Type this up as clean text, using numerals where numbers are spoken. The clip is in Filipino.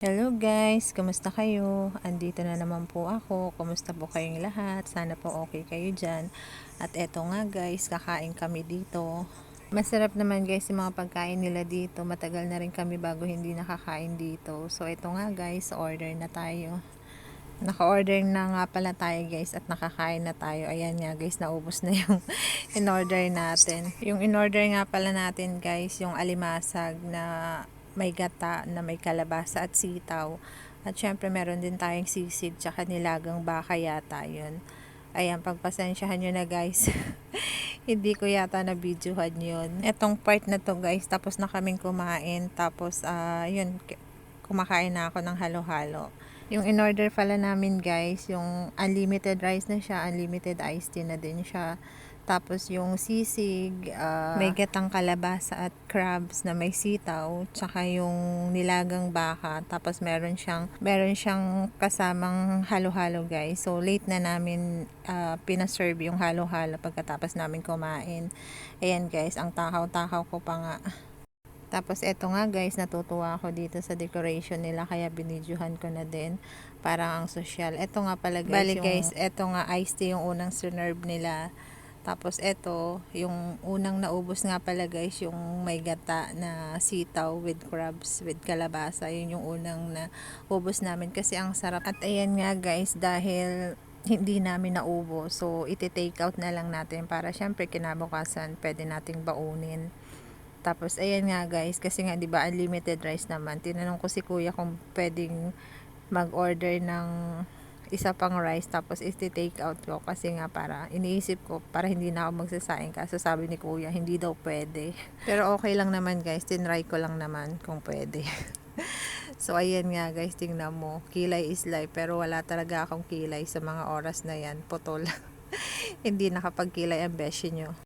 Hello guys, kumusta kayo? Andito na naman po ako. Kumusta po kayong lahat? Sana po okay kayo dyan. At eto nga guys, kakain kami dito. Masarap naman guys yung mga pagkain nila dito. Matagal na rin kami bago hindi nakakain dito. So eto nga guys, order na tayo. Naka-order na nga pala tayo guys at nakakain na tayo. Ayan nga guys, naubos na yung in-order natin. Yung in-order nga pala natin guys, yung alimasag na may gata, na may kalabasa at sitaw. At syempre meron din tayong sisig tsaka nilagang baka yata yun. Ayan, pagpasensyahan nyo na guys. Hindi ko yata na videohan yun. Etong part na to guys, tapos na kaming kumain. Tapos yun, kumakain na ako ng halo-halo. Yung in-order pala namin guys, yung unlimited rice na siya, unlimited iced tea na din siya. Tapos yung sisig, may gatang kalabasa at crabs na may sitaw, tsaka yung nilagang baka. Tapos meron siyang kasamang halo-halo guys. So late na namin pinaserve yung halo-halo pagkatapos namin kumain. Ayan guys, ang takaw-takaw ko pa nga. Tapos eto nga guys, natutuwa ako dito sa decoration nila kaya binidyohan ko na din. Parang ang sosyal. Eto nga pala guys, bali guys, eto nga iced tea yung unang sinerve nila. Tapos eto, yung unang naubos nga pala guys, yung may gata na sitaw with crabs, with kalabasa. Yun yung unang naubos namin kasi ang sarap. At ayan nga guys, dahil hindi namin naubo, so iti-take out na lang natin para syempre kinabukasan pwede nating baunin. Tapos ayan nga guys, kasi nga 'di ba unlimited rice naman. Tinanong ko si Kuya kung pwedeng mag-order ng isa pang rice tapos i-take out ko kasi nga para iniisip ko para hindi na ako magsasaing kaso sabi ni Kuya hindi daw pwede. Pero okay lang naman guys, tinry ko lang naman kung pwede. So ayan nga guys, tingnan mo, kilay is life pero wala talaga akong kilay sa mga oras na yan, putol. Hindi nakapagkilay ang beshi nyo.